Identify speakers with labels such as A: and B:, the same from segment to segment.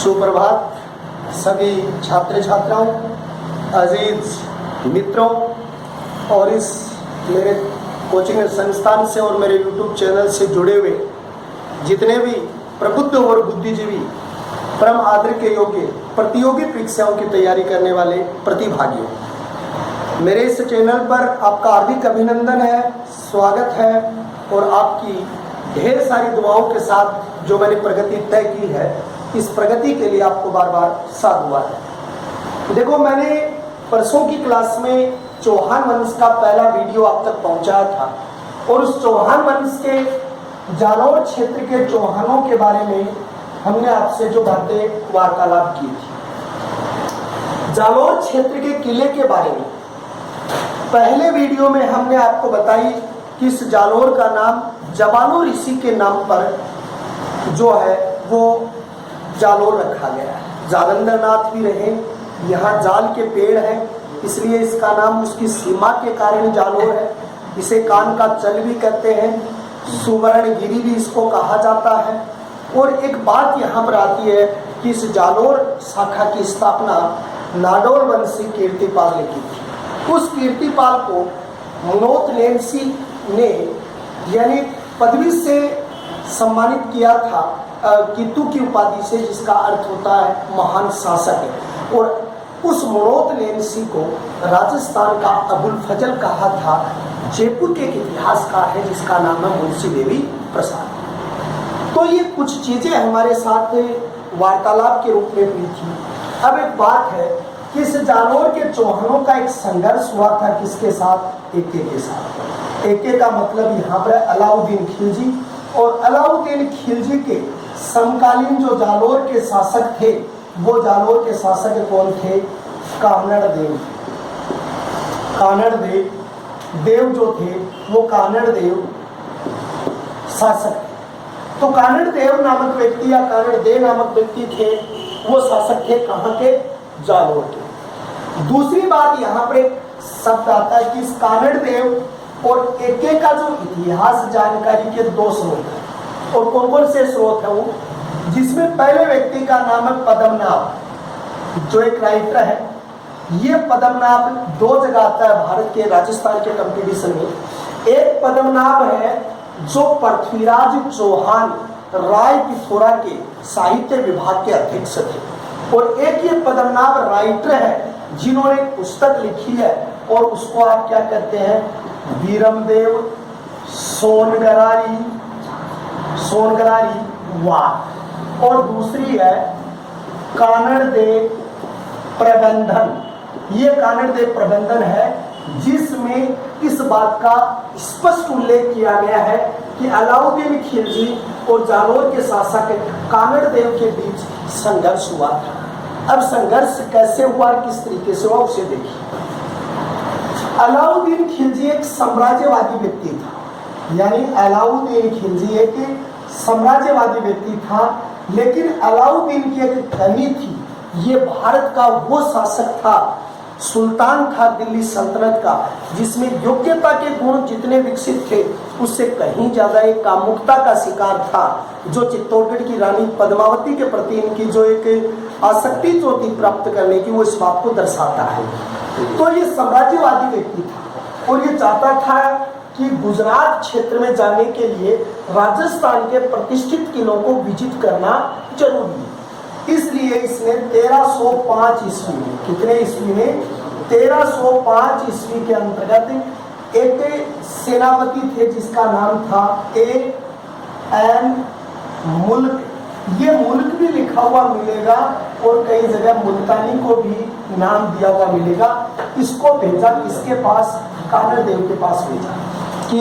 A: सुप्रभात सभी छात्र छात्राओं, अजीज मित्रों और इस मेरे कोचिंग संस्थान से और मेरे यूट्यूब चैनल से जुड़े हुए जितने भी प्रबुद्ध और बुद्धिजीवी परम आदर के योग्य प्रतियोगी परीक्षाओं की तैयारी करने वाले प्रतिभागियों, मेरे इस चैनल पर आपका हार्दिक अभिनंदन है, स्वागत है और आपकी ढेर सारी दुआओं के साथ जो मैंने प्रगति तय की है, इस प्रगति के लिए आपको बार बार साधुवाद है। देखो, मैंने परसों की क्लास में चौहान वंश का पहला वीडियो आप तक पहुंचाया था और उस चौहान वंश के जालौर क्षेत्र के चौहानों के बारे में हमने आपसे जो बातें वार्तालाप की थी। जालौर क्षेत्र के किले के बारे में पहले वीडियो में हमने आपको बताई कि इस जालौर का नाम जबालो ऋषि के नाम पर जो है वो जालौर रखा गया है। जालंधर नाथ भी रहे, यहाँ जाल के पेड़ हैं, इसलिए इसका नाम उसकी सीमा के कारण जालौर है। इसे कान का चल भी कहते हैं, सुवर्णगिरी भी इसको कहा जाता है। और एक बात यहाँ पर आती है कि इस जालौर शाखा की स्थापना नाडोर वंशी कीर्तिपाल ने की थी। उस कीर्तिपाल को मनोत लेंसी ने यानी पदवी से सम्मानित किया था, कितु की उपाधि से, जिसका अर्थ होता है महान शासक। और उस मनोत लेंसी को राजस्थान का अबुल फजल कहा था। जयपुर के एक इतिहासकार है जिसका नाम है मुंशी देवी प्रसाद। तो ये कुछ चीजें हमारे साथ वार्तालाप के रूप में हुई थी। अब एक बात है कि इस जालौर के चौहानों का एक संघर्ष हुआ था किसके साथ? एके के साथ। एके का मतलब यहाँ पर अलाउद्दीन खिलजी, और अलाउद्दीन खिलजी के समकालीन जो जालौर के शासक थे वो जालौर के शासक कौन थे? कानड़ देव। कानड़ देव जो थे वो कानड़ देव शासक थे। तो कानड़ देव नामक व्यक्ति या कानड़ देव नामक व्यक्ति थे, वो शासक थे कहाँ के? जालौर के। दूसरी बात यहाँ पर एक शब्द आता है कि इस कानड़ देव और एके का जो इतिहास जानकारी के दो स्रोत हैं। और कौन कौन से स्रोत हैं वो? जिसमें पहले व्यक्ति का नाम है पद्मनाभ, जो एक राइटर है। ये पद्मनाभ दो जगह आता है भारत के राजस्थान के कंपटीशन में। एक पद्मनाभ है जो पृथ्वीराज चौहान राय पिथौरा के साहित्य विभाग के अध्यक्ष थे, और एक ये पद्मनाभ राइटर है जिन्होंने पुस्तक लिखी है और उसको आप क्या कहते हैं? वीरमदेव सोनगरारी वाह। और दूसरी है कानड़ देव प्रबंधन। ये कानड़ देव प्रबंधन है जिसमें इस बात का स्पष्ट उल्लेख किया गया है कि अलाउद्दीन खिलजी और जालौर के शासक कानड़ देव के बीच संघर्ष हुआ था। अब संघर्ष कैसे हुआ, किस तरीके से हुआ, उसे देखिए। अलाउद्दीन खिलजी एक साम्राज्यवादी व्यक्ति था, यानी अलाउद्दीन खिलजी एक साम्राज्यवादी व्यक्ति था, लेकिन अलाउद्दीन की एक धनी थी। ये भारत का वो शासक था, सुल्तान था दिल्ली सल्तनत का, जिसमें योग्यता के गुण जितने विकसित थे उससे कहीं ज्यादा एक कामुकता का शिकार था, जो चित्तौड़गढ़ की रानी पद्मावती के प्रति इनकी जो एक आसक्ति जो थी प्राप्त करने की, वो इस बात को दर्शाता है। तो ये साम्राज्यवादी व्यक्ति था और ये चाहता था कि गुजरात क्षेत्र में जाने के लिए राजस्थान के प्रतिष्ठित किलों को विजिट करना जरूरी है। इसलिए इसने 1305 ईस्वी में, कितने ईस्वी में? 1305 ईस्वी के अंतर्गत एक सेनापति थे जिसका नाम था एन मुल्क। ये मुल्क भी लिखा हुआ मिलेगा और कई जगह मुल्तानी को भी नाम दिया हुआ मिलेगा। इसको भेजा किसके पास? कानड़ देव के पास भेजा कि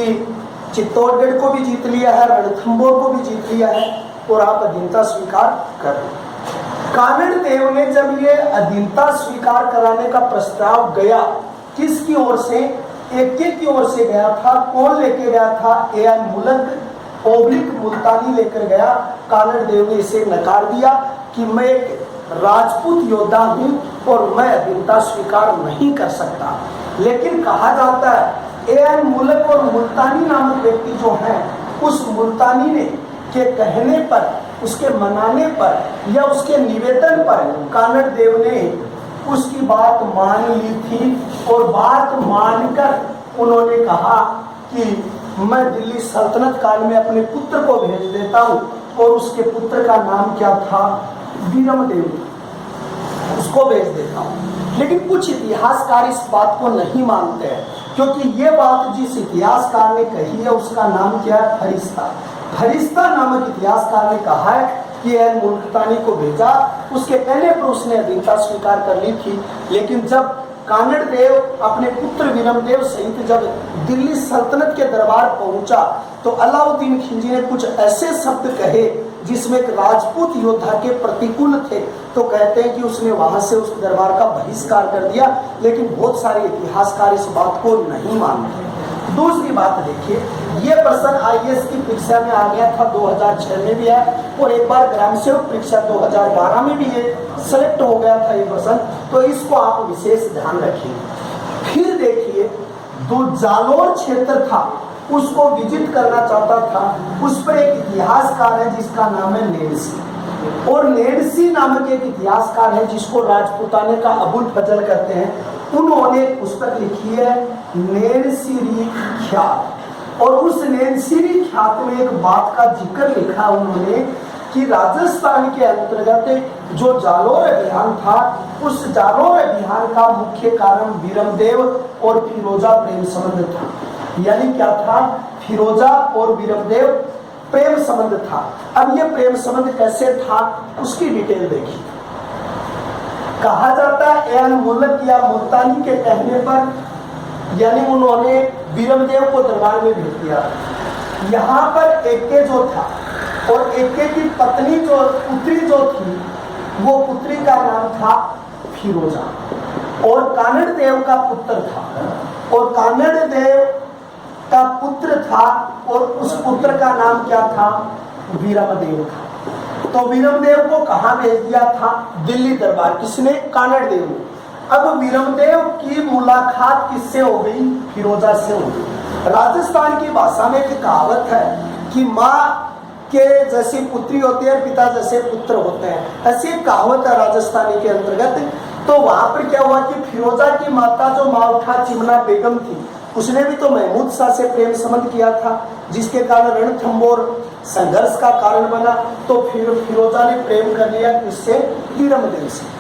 A: चित्तौड़गढ़ को भी जीत लिया है, रणथंभौर को भी जीत लिया है और आप अधीनता स्वीकार कर लो। कानड़ देव ने जब ये अधीनता स्वीकार कराने का प्रस्ताव गया, किसकी ओर से? एके की ओर से गया था। कौन लेके गया था? एन मुल्क ओब्लिक मुल्तानी लेकर गया। कानड़ देव ने इसे नकार दिया कि मैं एक राजपूत योद्धा हूं और मैं अधीनता स्वीकार नहीं कर सकता। लेकिन कहा जाता है एन मुल्क और मुल्तानी नामक व्यक्ति जो है, उस मुल्तानी ने के कहने पर, उसके मनाने पर या उसके निवेदन पर कानड़ देव ने उसकी बात मान ली थी। और बात मानकर उन्होंने कहा कि मैं दिल्ली सल्तनत काल में अपने पुत्र को भेज देता हूँ। और उसके पुत्र का नाम क्या था? वीरमदेव, उसको भेज देता हूँ। लेकिन कुछ इतिहासकार इस बात को नहीं मानते हैं, क्योंकि ये बात जिस इतिहासकार ने कही है उसका नाम क्या है? फरिश्ता। फरिश्ता नामक इतिहासकार ने कहा है कि एन मुल्तानी को भेजा। उसके कहने पर उसने अधीनता स्वीकार कर ली थी। लेकिन जब कानड़ देव अपने पुत्र वीरमदेव सहित जब दिल्ली सल्तनत के दरबार पहुंचा तो अलाउद्दीन खिलजी ने कुछ ऐसे शब्द कहे जिसमें एक राजपूत योद्धा के प्रतिकूल थे। तो कहते हैं कि उसने वहां से उस दरबार का बहिष्कार कर दिया। लेकिन बहुत सारे इतिहासकार इस बात को नहीं मानते। दूसरी बात देखिए, ये प्रश्न आईएएस की परीक्षा में आ गया था, 2006 में भी है, और एक बार ग्राम सेवक परीक्षा 2012 में भी ये सेलेक्ट हो गया था ये प्रश्न। तो इसको आप विशेष ध्यान रखिए। फिर देखिए, जो जालोर क्षेत्र था उसको विजिट करना चाहता था, उस पर एक इतिहासकार है जिसका नाम है नेडसी। और नेडसी नामक एक इतिहासकार है जिसको राजपूताने का अबुल फजल कहते हैं। उन्होंने पुस्तक लिखी है नेडसीरी ख्यात। और उस नेडसीरी ख्यात में एक बात का जिक्र लिखा उन्होंने कि राजस्थान के अंतर्गत जो जालोर अभियान था, उस जालोर अभियान का मुख्य कारण वीरमदेव और फिरोजा प्रेम संबंध था। यानी क्या था? फिरोजा और वीरमदेव प्रेम संबंध था। अब ये प्रेम संबंध कैसे था उसकी डिटेल देखिए। कहा जाता है एन मुल्क या मुल्तानी के कहने पर, यानी उन्होंने वीरमदेव को दरबार में भेज दिया। यहाँ पर एके जो था और एके की पत्नी जो पुत्री जो थी, वो पुत्री का नाम था फिरोजा और कानड़ देव का पुत्र था। और कानड़ देव का पुत्र था और उस पुत्र का नाम क्या था? वीरमदेव था। तो वीरमदेव को कहाँ भेज दिया था? दिल्ली दरबार। किसने? कानड़ देव ने। अब वीरमदेव की मुलाकात किससे हो गई? फिरोजा से हो गई। राजस्थान की भाषा में एक कहावत है कि माँ के जैसी पुत्री होती है, पिता जैसे पुत्र होते हैं, ऐसी कहावत है राजस्थानी के अंतर्गत। तो वहां पर क्या हुआ कि फिरोजा की माता जो मावठा चिमना बेगम थी, उसने भी तो महमूद शाह से प्रेम संबंध किया था, जिसके कारण रणथंबोर संघर्ष का कारण बना। तो फिर फिरोजा ने प्रेम कर लिया किससे? वीरमदेव से।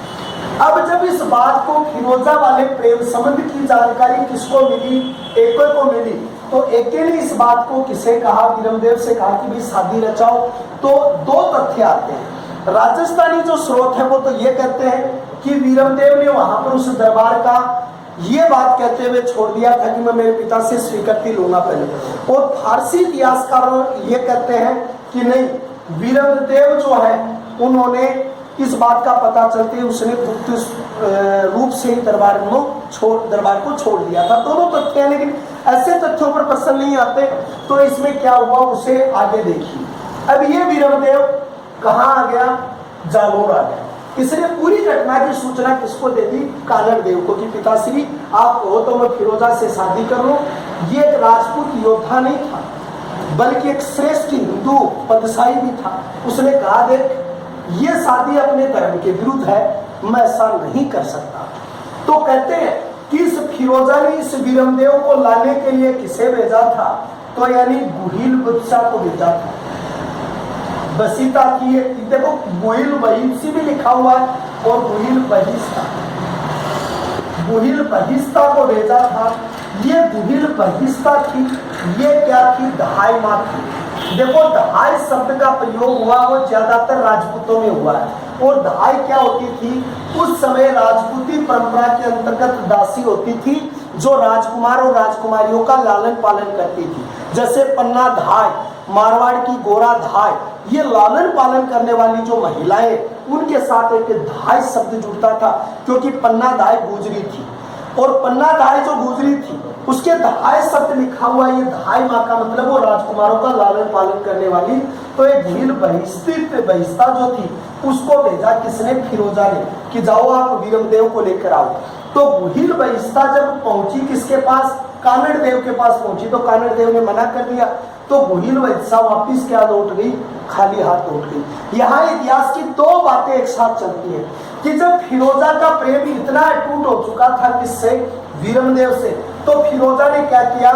A: अब जब इस बात को फिरोजा वाले प्रेम संबंध की जानकारी किसको मिली? एके को मिली। तो एके ने इस बात को किसे कहा? वीरमदेव से कहा कि भाई शादी रचाओ। तो दो तथ्य आते हैं। राजस्थानी जो स्रोत है वो तो ये कहते हैं कि वीरमदेव ने वहां पर उस दरबार का ये बात कहते हुए छोड़ दिया था कि मैं मेरे पिता से स्वीकृति लूंगा पहले। और फारसी इतिहासकार ये कहते हैं कि नहीं, वीरमदेव जो है उन्होंने इस बात का पता चलते उसने गुप्त रूप से ही दरबार को छोड़ दिया था। दोनों तथ्य हैं, लेकिन ऐसे तथ्यों पर प्रश्न नहीं आते। तो इसमें क्या हुआ उसे आगे देखिए। अब ये वीरमदेव कहाँ आ गया? जालोर आ गया। इसने पूरी घटना की सूचना किसको दे दी? कानड़ देव को कि पिताश्री आप हो तो मैं फिरोजा से शादी कर लूं। ये एक राजपूत योद्धा नहीं था, बल्कि एक श्रेष्ठ हिंदू पदशाही भी था। उसने कहा देख, ये शादी अपने धर्म के विरुद्ध है, मैं ऐसा नहीं कर सकता। तो कहते हैं कि इस फिरोजा ने इस वीरमदेव को लाने के लिए किसे भेजा था? तो यानी गुहिल बादशाह को भेजा था। बसीता की देखो, गुहिल बहिस्ता भी लिखा हुआ है और गुहिल बहिस्ता को भेजा था। ये गुहिल बहिस्ता थी, ये क्या थी? दहाई माँ थी। देखो, दहाई शब्द का प्रयोग हुआ वो ज्यादातर राजपूतों में हुआ है। और दहाई क्या होती थी? उस समय राजपूती परंपरा के अंतर्गत दासी होती थी जो राजकुमार और राजकुमारियों का लालन पालन करती थी। जैसे पन्ना धाय, मारवाड़ की गोरा धाय, ये लालन पालन करने वाली जो महिलाएं, उनके साथ एक धाय शब्द जुड़ता था, क्योंकि पन्ना धाय गुजरी थी। और पन्ना धाय जो गुजरी थी उसके दहाई शब्द लिखा हुआ। ये दहाई माँ का मतलब वो राजकुमारों का लालन पालन करने वाली। तो एक गुहिल बहिस्ता जो थी उसको भेजा किसने? फिरोजा ने, कि जाओ आप वीरमदेव को लेकर आओ। तो गुहिल बहिस्ता जब पहुंची किसके पास? कानड़ देव के पास पहुंची तो कानड़ देव ने मना कर दिया, तो गोहिल वैसा वापिस क्या लौट गई, खाली हाथ लौट गई। यहाँ इतिहास की दो बातें एक साथ चलती है कि जब फिरोजा का प्रेम इतना अटूट हो चुका था किससे, वीरमदेव से, तो फिरोजा ने क्या किया,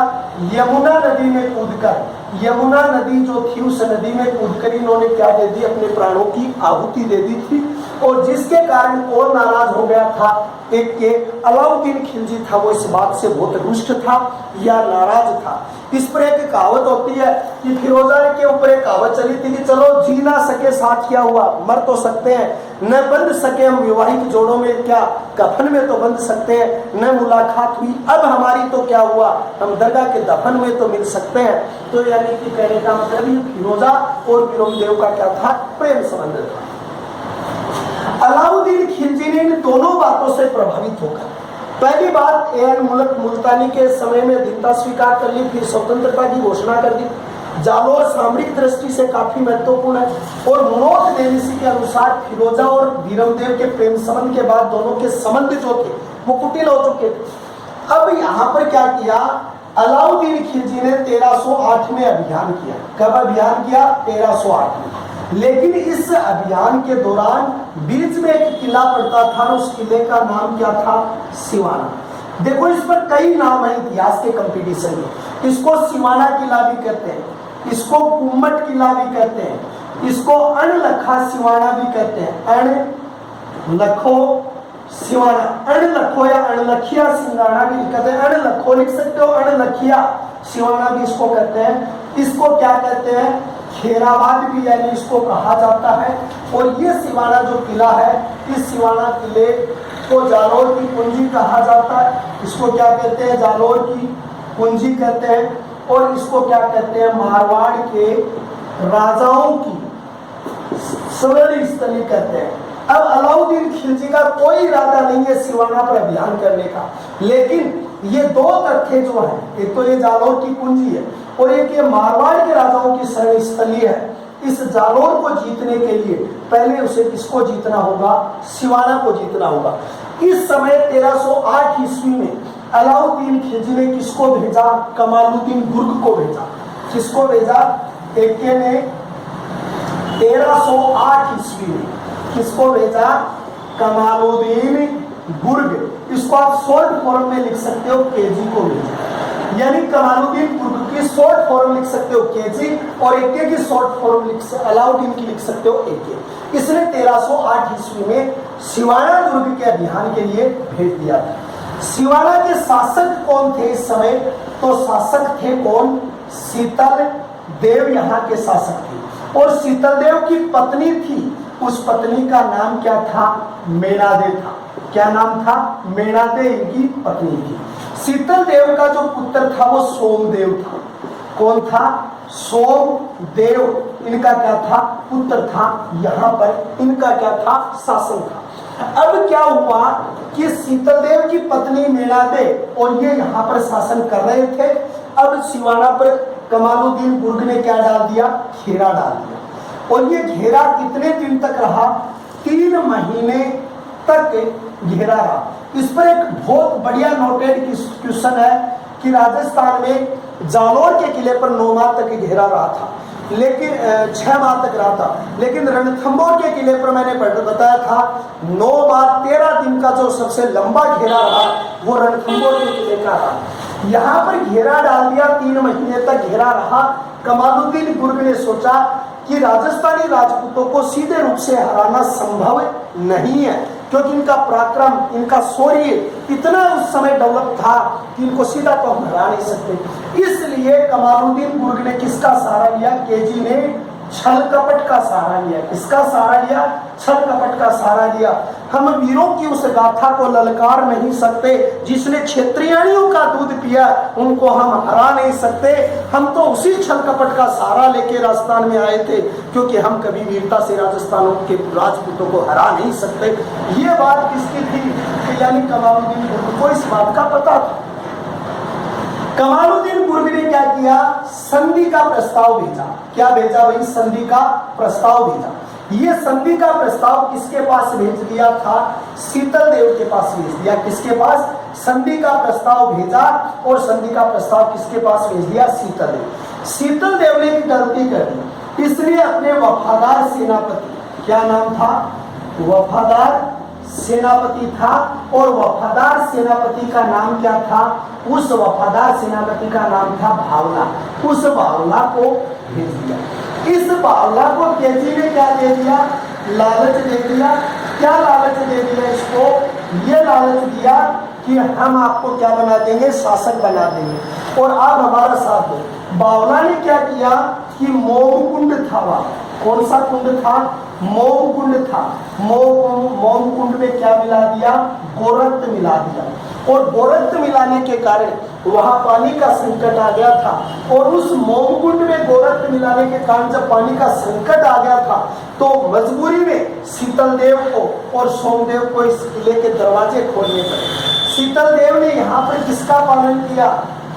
A: यमुना नदी में कूदकर, यमुना नदी जो थी उस नदी में कूदकर इन्होंने क्या दे दी, अपने प्राणों की आहुति दे दी थी। और जिसके कारण कौन नाराज हो गया था, एक के अलाउद्दीन खिलजी था, वो इस बात से बहुत रुष्ट था या नाराज था। इस पर एक कहावत होती है कि फिरोजा के ऊपर एक कहावत चली थी कि चलो जी ना सके साथ क्या हुआ, मर तो सकते हैं, न बंध सके हम विवाहिक जोड़ों में, क्या कफन में तो बंध सकते हैं, न मुलाकात हुई अब हमारी तो क्या हुआ, हम दरगाह के दफन में तो मिल सकते हैं। तो यानी कि कहने का मतलब ये फिरोजा और वीरमदेव का क्या था, प्रेम संबंध था। अलाउद्दीन खिलजी ने इन दोनों बातों से प्रभावित होकर पहली बात एन मुल्क मुल्तानी के समय में अधीनता स्वीकार कर ली, फिर स्वतंत्रता की घोषणा कर दी। जालोर सामरिक दृष्टि से काफी महत्वपूर्ण है और मनोज देविसी के अनुसार फिरोजा और वीरमदेव के प्रेम संबंध के बाद दोनों के संबंध जो थे वो कुटिल हो चुके थे। अब यहाँ पर क्या किया, अलाउद्दीन खिलजी ने 1308 में अभियान किया। कब अभियान किया, 1308 में। लेकिन इस अभियान के दौरान बीच में एक किला पड़ता था, उस किले का नाम क्या था, सिवाना। देखो इस पर कई नाम है इतिहास के कंपटीशन में, इसको सिवाना किला भी कहते हैं, इसको कुम्मट किला भी कहते हैं, इसको अणलखा सिवाना भी कहते हैं, अणलखो सिवाना, अणलखो या अणलखिया सिंगाना भी कहते हैं, अणलखो लिख सकते हो, अणलखिया सिवाना भी इसको कहते हैं। इसको क्या कहते हैं, खेराबाद भी यानी इसको कहा जाता है। और ये सिवाना जो किला है, इस सिवाना किले को जालोर की कुंजी कहा जाता है। इसको क्या कहते हैं, जालोर की कुंजी कहते हैं। और इसको क्या कहते हैं, मारवाड़ के राजाओं की स्वर्ण स्थली कहते हैं। अब अलाउद्दीन खिलजी का कोई इरादा नहीं है सिवाना पर अभियान करने का, लेकिन ये दो तथ्य जो है, एक तो ये जालोर की कुंजी है और एक ये मारवाड़ के राजाओं की स्वर्ण स्थली है। इस जालोर को जीतने के लिए पहले उसे किसको जीतना होगा, सिवाना को जीतना होगा। इस समय 1308 ईस्वी में अलाउद्दीन खिलजी ने किसको भेजा, कमालुद्दीन गुर्ग को भेजा। किसको भेजा, एक ने 1308 ईस्वी में किसको भेजा, कमालुद्दीन गुर्ग। इसको आप शॉर्ट फॉर्म में लिख सकते हो, केजी को भेजा। यानी कमालुद्दीन गुर्ग की शॉर्ट फॉर्म लिख सकते हो केजी, और एके की शॉर्ट फॉर्म अलाउद्दीन की लिख सकते हो एके। इसने 1308 ईस्वी में सिवाना दुर्ग के अभियान के लिए भेज दिया था। सिवाना के शासक कौन थे इस समय, तो शासक थे कौन, शीतल देव यहाँ के शासक थे। और शीतल देव की पत्नी थी, उस पत्नी का नाम क्या था, मेनादे था। क्या नाम था, मेनादे इनकी पत्नी थी। शीतल देव का जो पुत्र था वो सोमदेव था। कौन था, सोमदेव इनका क्या था, पुत्र था। यहाँ पर इनका क्या था, शासन था। अब क्या हुआ कि शीतल देव की पत्नी मेनादे और ये यहाँ पर शासन कर रहे थे। अब सिवाना पर कमालुद्दीन गुर्ग ने क्या डाल दिया, घेरा डाल दिया। और ये घेरा कितने दिन तक रहा, 3 महीने तक घेरा रहा। इस पर एक बहुत बढ़िया नोटेड क्वेश्चन है कि राजस्थान में जालोर के किले पर 9 माह तक घेरा रहा था, लेकिन 6 माह तक रहा था। लेकिन रणथंभौर के किले पर मैंने बताया था 9 माह 13 दिन का जो सबसे लंबा घेरा रहा वो रणथंभौर के किले का रहा। यहाँ पर घेरा डाल दिया, 3 महीने तक घेरा रहा। कमालुद्दीन गुर्ग ने सोचा कि राजस्थानी राजपूतों को सीधे रूप से हराना संभव नहीं है, क्योंकि इनका पराक्रम, इनका शौर्य इतना उस समय डेवलप था कि इनको सीधा तो हम हरा नहीं सकते। इसलिए कमालुद्दीन गुर्ग ने किसका सहारा लिया, केजी ने छल कपट का सहारा लिया। किसका सहारा लिया, छल कपट का सहारा लिया। हम वीरों की उस गाथा को ललकार नहीं सकते, जिसने क्षेत्रियाणियों का दूध पिया उनको हम हरा नहीं सकते। हम तो उसी छल कपट का सहारा लेके राजस्थान में आए थे, क्योंकि हम कभी वीरता से राजस्थानों के राजपूतों को हरा नहीं सकते। ये बात किसकी थी, यानी कमालुद्दीन गुर्ग को इस बात का पता था। कमालुद्दीन गुर्ग ने क्या किया, संधि का प्रस्ताव भेजा। क्या भेजा भाई, संधि का प्रस्ताव भेजा। ये संधि का प्रस्ताव किसके पास भेज दिया था, शीतल देव के पास भेज दिया। किसके पास, संधि का प्रस्ताव भेजा और संधि का प्रस्ताव किसके पास भेज दिया? शीतल देव। शीतल देव ने एक गलती कर दी, इसलिए अपने वफादार सेनापति, क्या नाम था? वफादार सेनापति था, और वफादार सेनापति का नाम क्या था? उस वफादार सेनापति का नाम था भावना। उस भावना को भेज दिया। इस भावना को तेजी ने क्या दे दिया? लालच दे दिया। क्या लालच दे दिया इसको? ये लालच दिया कि हम आपको क्या बना देंगे? शासक बना देंगे और आप हमारा साथ दो। भावना ने क्या किया कि मोम कुंड था, वहां कौन सा कुंड था? मोम कुंड था। मोम कुंड में क्या मिला दिया? गोरक्त मिला दिया, और गोरक्त मिलाने के कारण वहां पानी का संकट आ गया था। और उस मोम कुंड में गोरक्त मिलाने के कारण जब पानी का संकट आ गया था, तो मजबूरी में शीतल देव को और सोमदेव को इस किले के दरवाजे खोलने पड़े। शीतल देव ने यहाँ पर किसका पालन किया?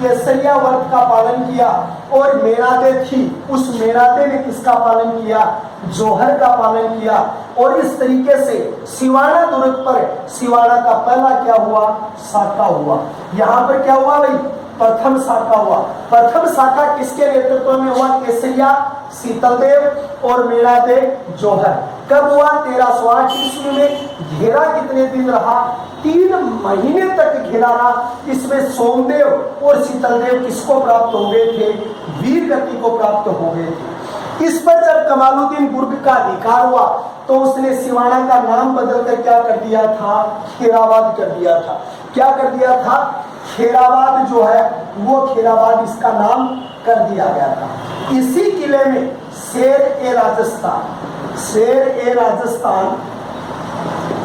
A: केसरिया व्रत का पालन किया। और मेणादे थी, उस मेणादे ने किसका पालन किया? जोहर का पालन किया। और इस तरीके से सिवाना दुर्ग पर सिवाना का पहला क्या हुआ? साका हुआ। यहाँ पर क्या हुआ भाई? प्रथम साका हुआ। प्रथम साका किसके नेतृत्व में हुआ? केसरिया, शीतल देव और मेणादे जोहर। कब हुआ? 1308 ईस्वी में। घेरा कितने दिन रहा? 3 महीने तक घेरा रहा। इसमें सोमदेव और शीतल देव किसको प्राप्त हो गए थे? वीर गति को प्राप्त हो गए थे। इस पर जब कमालुद्दीन बुर्ग का अधिकार हुआ, तो उसने सिवाना का नाम बदलकर क्या कर दिया था? खेराबाद कर दिया था। क्या कर दिया था? खेराबाद जो है वो खेराबाद इसका नाम कर दिया गया था। इसी किले में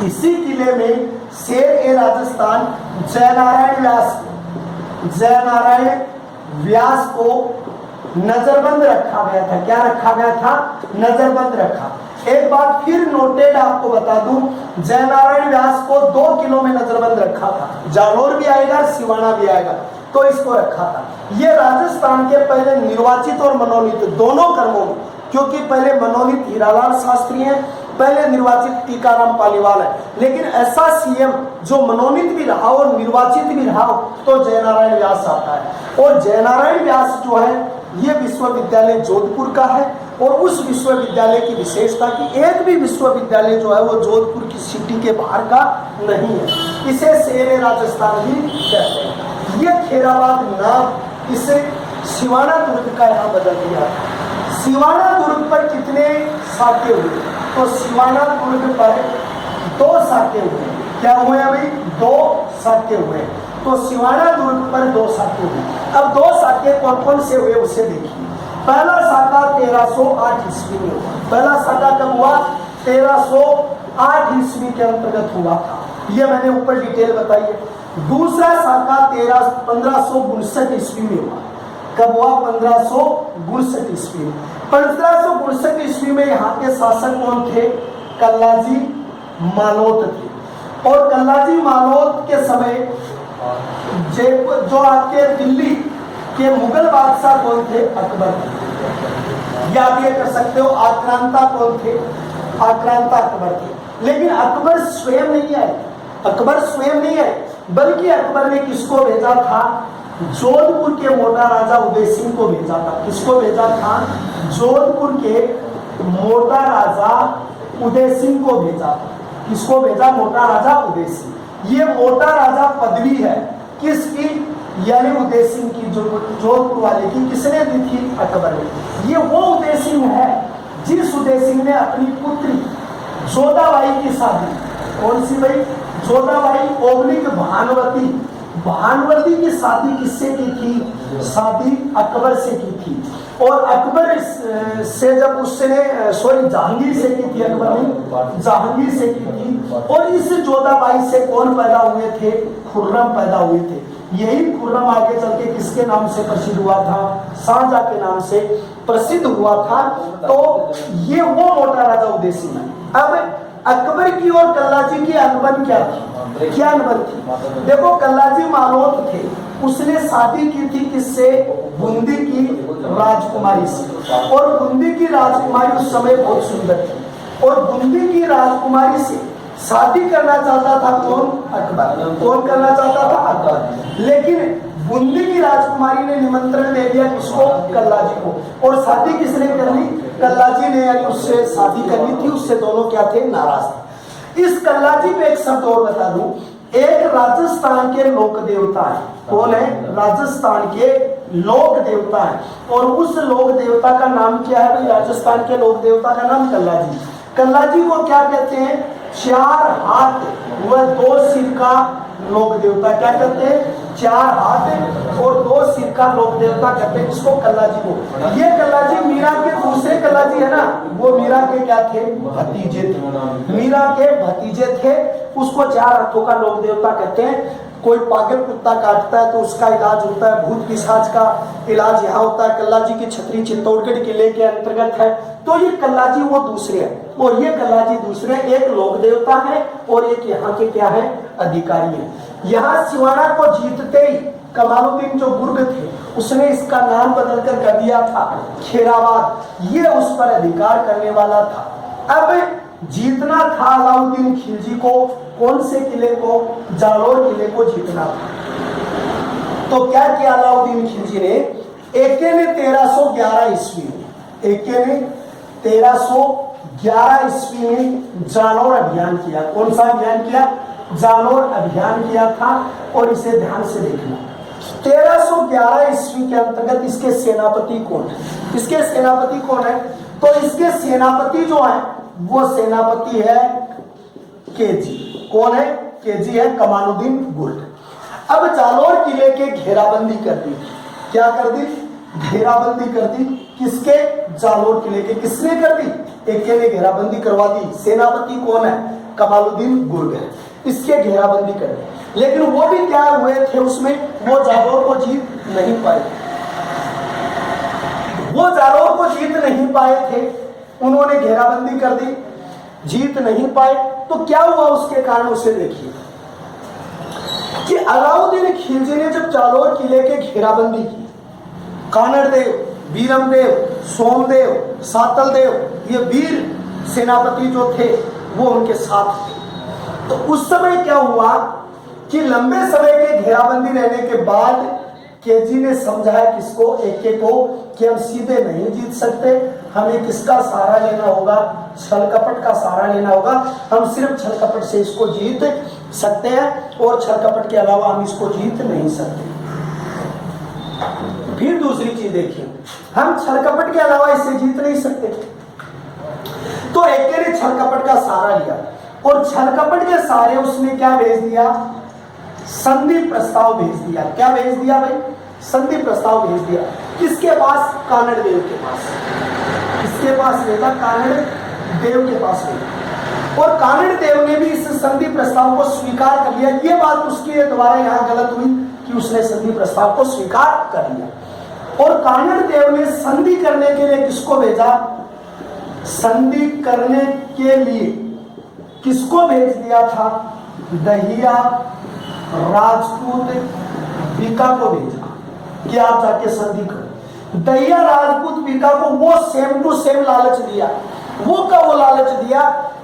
A: इसी किले में शेर राजस्थान जयनारायण व्यास को नजरबंद रखा गया था। क्या रखा गया था? नजरबंद रखा। एक बात फिर नोटेड आपको बता दूं, जयनारायण व्यास को 2 किलो में नजरबंद रखा था। जालोर भी आएगा, सिवाना भी आएगा, तो इसको रखा था। ये राजस्थान के पहले निर्वाचित और मनोनीत दोनों कर्मों में, क्योंकि पहले मनोनीत हीरालाल शास्त्री हैं, पहले निर्वाचित टीकाराम पालीवाल है, लेकिन ऐसा सीएम जो मनोनीत भी रहा और निर्वाचित भी रहा तो जयनारायण व्यास आता है। और जयनारायण व्यास जो है ये विश्वविद्यालय जोधपुर का है। और उस विश्वविद्यालय की विशेषता कि एक भी विश्वविद्यालय जो है वो जोधपुर की सिटी के बाहर का नहीं है। इसे शेर राजस्थान भी कहते हैं। ये खेराबाद नाम इसे सिवाना दुर्ग का यहाँ बदल दिया। सिवाना दुर्ग पर कितने साके हुए? तो सिवाना दुर्ग पर 2 साके हुए। क्या हुए अभी? 2 साके हुए। तो सिवाना दुर्ग पर 2 साके हुए। अब 2 साके कौन कौन से हुए उसे देखिए। पहला साका 1308 ईस्वी में हुआ। पहला साका कब हुआ? 1308 ईस्वी के अंतर्गत हुआ था। ये मैंने ऊपर डिटेल बताई है। दूसरा साका 1559 ईस्वी में हुआ। कब हुआ? 1559 ईस्वी में। 1559 ईस्वी में यहाँ के शासक कौन थे? कल्लाजी मालोत थे। और कल्लाजी मालोत के समय जयपुर जो आपके दिल्ली के मुगल बादशाह कौन थे? अकबर। याद ये कर सकते हो आक्रांता कौन थे? आक्रांता अकबर थे। लेकिन अकबर स्वयं नहीं आए। अकबर स्वयं नहीं आए, बल्कि अकबर ने किसको भेजा था? जोधपुर के मोटा राजा उदय सिंह को भेजा था। किसको भेजा था? जोधपुर के मोटा राजा उदय सिंह को भेजा था। किसको भेजा? मोटा राजा उदय सिंह। ये मोटा राजा पदवी है किसकी? यानी उदय सिंह की, जो जोधपुर वाले की। किसने दी थी? अकबर ने। ये वो उदय सिंह है जिस उदय सिंह ने अपनी पुत्री जोधाबाई की शादी, कौन सी भाई? जोधाबाई ओगलिक भानवती की शादी किससे की थी? शादी अकबर से की थी। और अकबर से जब उसने जहांगीर से की थी, अकबर ने जहांगीर से की थी। और इस जोधाबाई से कौन पैदा हुए थे? खुर्रम पैदा हुए थे। यही खुर्रम आगे चल के किसके नाम से प्रसिद्ध हुआ था? शाहजहां के नाम से प्रसिद्ध हुआ था। तो ये वो मोटा राजा उदय सिंह है। अब अकबर की और कल्लाजी की अनबन क्या थी? क्या अनबन थी? देखो, कल्लाजी मालोत थे, उसने शादी की थी किससे? बूंदी की राजकुमारी से। और बूंदी की राजकुमारी उस समय बहुत सुंदर थी। और बूंदी की राजकुमारी से शादी करना चाहता था कौन? अकबर। कौन करना चाहता था? अकबर। लेकिन बूंदी की राजकुमारी ने निमंत्रण दे दिया किसको? कल्लाजी को। और शादी किसने कर ली? कल्लाजी ने, यानी उससे शादी करनी थी। उससे दोनों क्या थे? नाराज थे। इस कल्लाजी पे एक शब्द और बता दूं, एक राजस्थान के लोक देवता है। कौन है? राजस्थान के लोक देवता है। और उस लोक देवता का नाम क्या है भाई? राजस्थान के लोक देवता का नाम कल्लाजी। कल्लाजी को क्या कहते हैं? 4 हाथ व 2 सिर का लोक देवता। क्या कहते हैं? 4 हाथ और 2 सिर का लोक देवता कहते हैं इसको, कल्लाजी को। ये कल्लाजी मीरा के दूसरे कल्लाजी है ना, वो मीरा के क्या थे? भतीजे थे। मीरा के भतीजे थे। उसको 4 हाथों का लोक देवता कहते हैं। कोई पागल कुत्ता काटता है तो उसका इलाज होता है, भूत पिशाच का इलाज यहाँ होता है। कल्लाजी की छतरी चित्तौड़गढ़ किले के अंतर्गत है। तो ये कल्लाजी वो दूसरे है और ये कल्लाजी दूसरे, एक लोक देवता है और एक यहाँ के क्या है? अधिकारी है। यहाँ सिवाना को जीतते ही कमालुद्दीन जो बुर्ग थे उसने इसका नाम बदलकर कर दिया था खेराबाद। ये उस पर अधिकार करने वाला था। अब जीतना था अलाउद्दीन खिलजी को। कौन से किले को? जालोर किले को जीतना था। तो क्या किया अलाउद्दीन खिलजी ने? एके ने 1311 ईस्वी में, एके ने 1311 ईस्वी में जालोर अभियान किया। कौन सा अभियान किया? जालोर अभियान किया था। और इसे ध्यान से देखना, 1311 ईस्वी के अंतर्गत इसके सेनापति कौन है? इसके सेनापति कौन है? तो इसके सेनापति जो है वो सेनापति है केजी। कौन है? केजी है कमालुद्दीन बुर्ग। अब जालोर किले के घेराबंदी कर दी। क्या कर दी? घेराबंदी कर दी। किसके? जालोर किले के। किसने कर दी? एके ने घेराबंदी करवा दी। सेनापति कौन है? कमालुद्दीन बुर्ग है। इसके घेराबंदी कर दी। लेकिन वो भी क्या हुए थे उसमें? वो जालोर को जीत नहीं पाए। वो जालोर को जीत नहीं पाए थे। उन्होंने घेराबंदी कर दी, जीत नहीं पाए। तो क्या हुआ उसके कारण? उसे देखिए कि अलाउद्दीन खिलजी ने जब जालोर किले के घेराबंदी की, कानड़देव, बीरमदेव, सोमदेव, सातलदेव, ये वीर सेनापति जो थे वो उनके साथ थे। तो उस समय क्या हुआ कि लंबे समय के घेराबंदी रहने के बाद केजी ने समझाया किसको? एके को, कि हम सीधे नहीं जीत सकते, हमें किसका सहारा लेना होगा? छल कपट का सहारा लेना होगा। हम सिर्फ छल कपट से इसको जीत सकते हैं और छल कपट के अलावा हम इसको जीत नहीं सकते। फिर दूसरी चीज देखिए, हम छल कपट के अलावा इसे जीत नहीं सकते। तो एके ने छल कपट का सहारा लिया और छल कपट के सहारे उसने क्या भेज दिया? संधि प्रस्ताव भेज दिया। क्या भेज दिया भाई? संधि प्रस्ताव भेज दिया। किसके पास? कानड़ देव के पास। किसके पास भेजा? कानड़ देव के पास भेजा। और कानड़ देव ने भी इस संधि प्रस्ताव को स्वीकार कर लिया। ये बात उसके द्वारा यहाँ गलत हुई कि उसने संधि प्रस्ताव को स्वीकार कर लिया। और कानड़ देव ने संधि करने के लिए किसको भेजा? संधि करने के लिए किसको भेज दिया था? दहिया राजपूत बीका को भेजा कि आप जाके संधि करो। दहिया राजपूत बीका को वो सेम टू सेम लालच दिया। वो का वो लालच दिया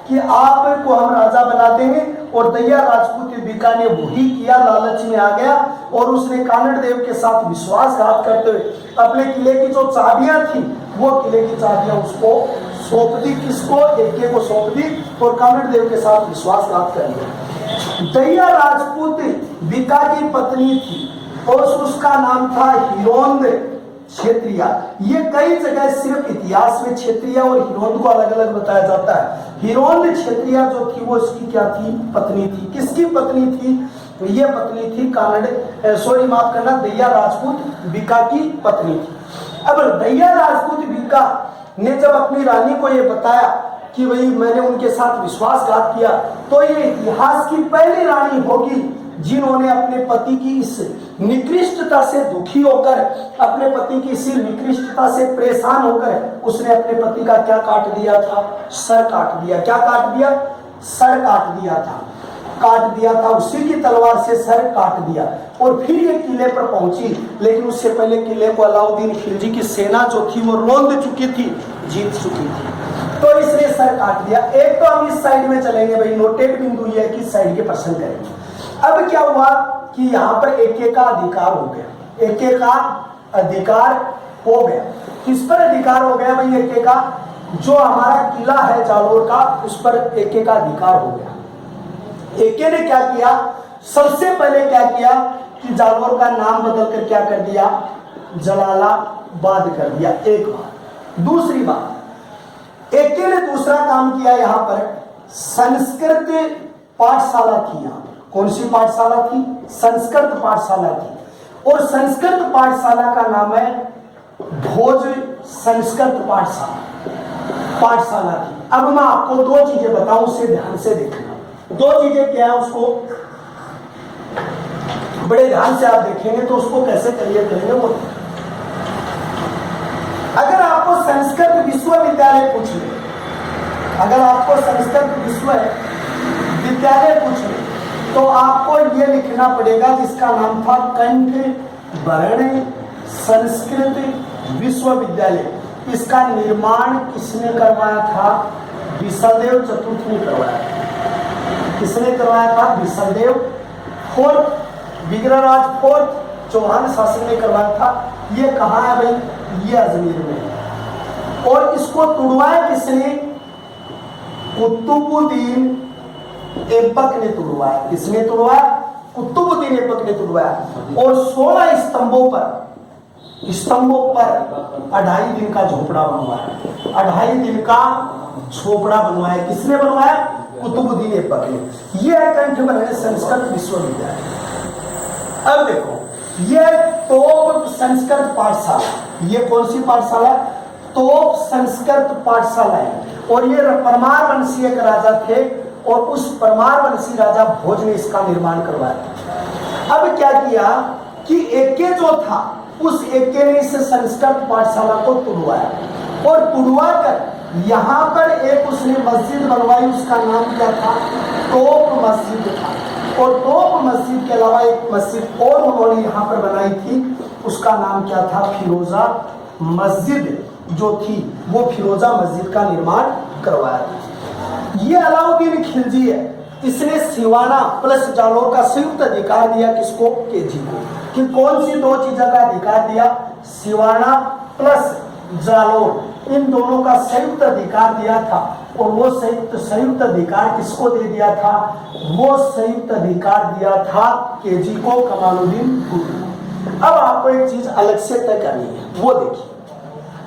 A: कि आपको हम राजा बना देंगे। और दहिया राजपूत बीका ने वही किया, लालच में आ गया और उसने कानड़ देव के साथ विश्वासघात करते हुए अपने किले की जो चाबियां थी वो किले की चाबियां उसको सौंप दी। किसको? एके को सौंप दी और कानड़ देव के साथ विश्वासघात कर लिया। दहिया राजपूत बीका की पत्नी थी और उसका नाम था हिरोंद क्षेत्रिया। ये कई जगह सिर्फ इतिहास में क्षेत्रिया और हिरोंद को अलग अलग बताया जाता है। हिरोंद क्षेत्रिया जो थी वो इसकी क्या थी? पत्नी थी। किसकी पत्नी थी? तो ये पत्नी थी माफ करना, दहिया राजपूत बीका की पत्नी थी। अब दहिया राजपूत बीका ने जब अपनी रानी को ये बताया कि भाई मैंने उनके साथ विश्वासघात किया, तो ये इतिहास की पहली रानी होगी जिन्होंने अपने पति की इस निकृष्टता से दुखी होकर, अपने पति की इसी निकृष्टता से परेशान होकर उसने अपने पति का क्या काट दिया था? सर काट दिया। क्या काट दिया? सर काट दिया था। काट दिया था, उसी की तलवार से सर काट दिया। और फिर ये किले पर पहुंची, लेकिन उससे पहले किले को अलाउद्दीन खिलजी की सेना जो थी वो रोंद चुकी थी, जीत चुकी थी। तो इसने सर काट दिया। एक तो हम इस साइड में चलेंगे भाई, नोटेड बिंदु ये है कि साइड के प्रश्न करेंगे। अब क्या हुआ कि यहाँ पर एक का अधिकार हो गया, एक का अधिकार हो गया। किस पर अधिकार हो गया भाई? एक का जो हमारा किला है जालोर का, उस पर एक का अधिकार हो गया। एक ने क्या किया, सबसे पहले क्या किया कि जालोर का नाम बदल कर क्या कर दिया, जलालाबाद कर दिया। एक बात। दूसरी बात, एक ने दूसरा काम किया, यहां पर संस्कृत पाठशाला थी। यहां पर कौन सी पाठशाला थी? संस्कृत पाठशाला थी। और संस्कृत पाठशाला का नाम है भोज संस्कृत पाठशाला थी। अब मैं आपको दो चीजें बताऊं, उसे ध्यान से देखना। दो चीजें क्या है, उसको बड़े ध्यान से आप देखेंगे तो उसको कैसे क्लियर करेंगे वो। अगर आपको संस्कृत विश्वविद्यालय पूछ ले, अगर आपको संस्कृत विश्वविद्यालय पूछ ले, तो आपको ये लिखना पड़ेगा जिसका नाम था कंठभरण संस्कृत विश्वविद्यालय। इसका निर्माण किसने करवाया था? विसलदेव चतुर्थ ने करवाया था। किसने करवाया था? विसलदेव फोर्थ, विग्रहराज फोर्थ चौहान शासक ने करवाया था। ये कहाँ है भाई? ये अजमेर में है। और इसको तुड़वाया किसने? कुतुबुद्दीन ऐबक ने तुड़वाया। किसने तुड़वाया? कुतुबुद्दीन ऐबक ने तुड़वाया। और 16 स्तंभों पर 2.5 दिन का झोपड़ा बनवाया। 2.5 दिन का झोपड़ा बनवाया। किसने बनवाया? कुतुबुद्दीन ऐबक ने। यह है कंठभरण संस्कृत विश्वविद्यालय। अब देखो, यह तोप संस्कृत पाठशाला, ये कौन सी पाठशाला? तोप संस्कृत पाठशाला है। और ये परमार वंशी एक राजा थे, और उस परमार वंशी राजा भोज ने इसका निर्माण करवाया। अब क्या किया कि एके जो था, उस एके ने इस संस्कृत पाठशाला को तुड़वाया, और तुड़वा कर यहाँ पर एक उसने मस्जिद बनवाई। उसका नाम क्या था? तोप मस्जिद था। और तोप मस्जिद के अलावा एक मस्जिद और उन्होंने यहाँ पर बनाई थी, उसका नाम क्या था? फिरोजा मस्जिद जो थी, वो फिरोजा मस्जिद का निर्माण करवाया था। ये अलाउद्दीन खिलजी है, इसने सिवाना प्लस जालोर का संयुक्त अधिकार दिया। किसको? केजी को। कि कौन सी दो चीजों का अधिकार दिया? सिवाना प्लस जालोर, इन दोनों का संयुक्त अधिकार दिया था। और वो संयुक्त अधिकार किसको दे दिया था? वो संयुक्त अधिकार दिया था केजी को, कमालुद्दीन गुरु। अब आपको एक चीज अलग से तय करनी है, वो देखिए।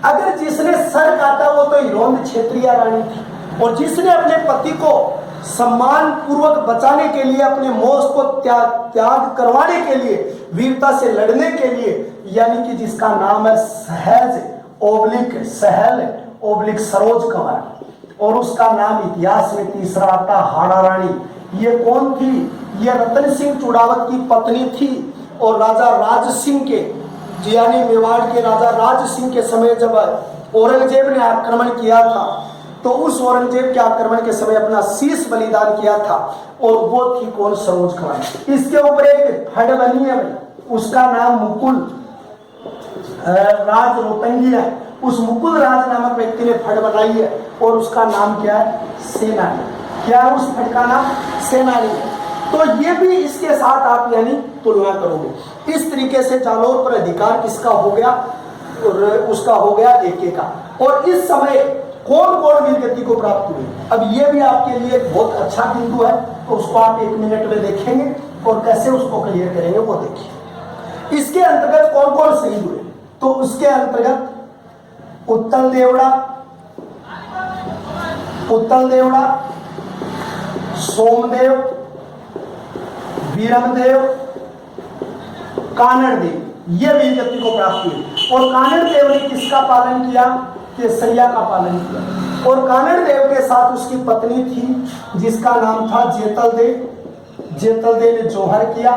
A: अगर जिसने सर काटा वो तो हिरोंद क्षेत्रीय रानी थी, और जिसने अपने पति को सम्मान पूर्वक बचाने के लिए, अपने मोक्ष को त्याग करवाने के लिए, वीरता से लड़ने के लिए, यानी कि जिसका नाम है सहल सरोज कंवर, और उसका नाम इतिहास में तीसरा आता हाड़ा रानी। ये कौन थी? ये रतन सिंह चुड़ावत की पत्नी थी। और राजा राज सिंह के, यानी मेवाड़ के राजा राज सिंह के समय जब औरंगजेब ने आक्रमण किया था, तो उस औरंगजेब के आक्रमण के समय अपना शीश बलिदान किया था। और वो थी कौन? सरोज कंवर। इसके ऊपर एक हड बनी है, उसका नाम मुकुल राज रोतंगी है। उस मुकुल राज नामक व्यक्ति ने फड़ बनाई है, और उसका नाम क्या है? सेनानी। क्या है उस फड़ का नाम? सेनानी है। तो ये भी इसके साथ आप यानी तुलना करोगे। इस तरीके से जालोर पर अधिकार किसका हो गया? और उसका हो गया एके का। और इस समय कौन कौन वीरगति को प्राप्त हुई? अब ये भी आपके लिए एक बहुत अच्छा बिंदु है, तो उसको आप 1 मिनट में देखेंगे, और कैसे उसको क्लियर करेंगे वो देखिए। इसके अंतर्गत कौन कौन शहीद हुए? तो उसके अंतर्गत उत्तल देवड़ा, सोमदेव, वीरमदेव, कानड़देव, ये वीरगति को प्राप्त हुई। और कानड़देव ने किसका पालन किया? केसरिया का पालन किया। और कानड़देव के साथ उसकी पत्नी थी जिसका नाम था जेतल देव ने जौहर किया।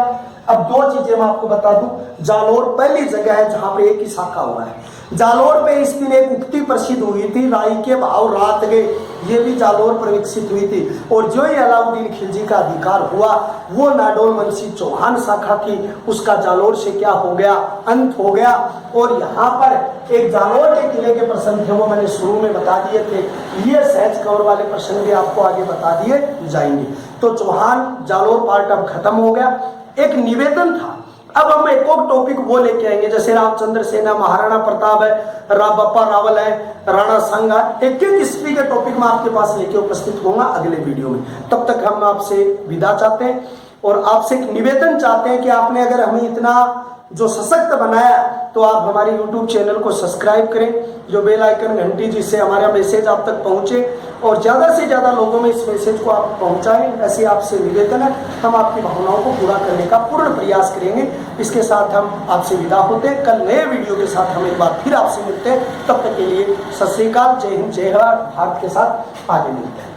A: अब दो चीजें मैं आपको बता दूं, जालोर पहली जगह है जहां पे एक ही शाखा हुआ है, जालोर पे इस दिन एक उक्ति प्रसिद्ध हुई थी, राई के भाव रात गए, ये भी जालोर पर विकसित हुई थी। और जो ही अलाउद्दीन खिलजी का अधिकार हुआ, वो नाडोल वंशी चौहान शाखा की, उसका जालोर से क्या हो गया, अंत हो गया। और यहाँ पर एक जालोर के किले के प्रसंग थे, वो मैंने शुरू में बता दिए थे, ये सहज कौर वाले प्रसंग भी आपको आगे बता दिए जाएंगे। तो चौहान जालोर पार्ट अब खत्म हो गया। एक निवेदन था, अब हम एक और टॉपिक वो लेके आएंगे, जैसे रामचंद्र सेन है, महाराणा प्रताप है, बप्पा रावल है, राणा संगा, एक एक हिस्ट्री के टॉपिक में आपके पास लेके उपस्थित होगा अगले वीडियो में। तब तक हम आपसे विदा चाहते हैं और आपसे एक निवेदन चाहते हैं कि आपने अगर हमें इतना जो सशक्त बनाया तो आप हमारे YouTube चैनल को सब्सक्राइब करें, जो बेल आइकन घंटी, जिससे हमारा मैसेज आप तक पहुंचे और ज़्यादा से ज़्यादा लोगों में इस मैसेज को आप पहुंचाएं, ऐसे आपसे निवेदन है। हम आपकी भावनाओं को पूरा करने का पूर्ण प्रयास करेंगे। इसके साथ हम आपसे विदा होते हैं, कल नए वीडियो के साथ हम एक बार फिर आपसे मिलते हैं। तब तक के लिए सत श्री अकाल, जय हिंद, जय भारत के साथ आगे मिलते हैं।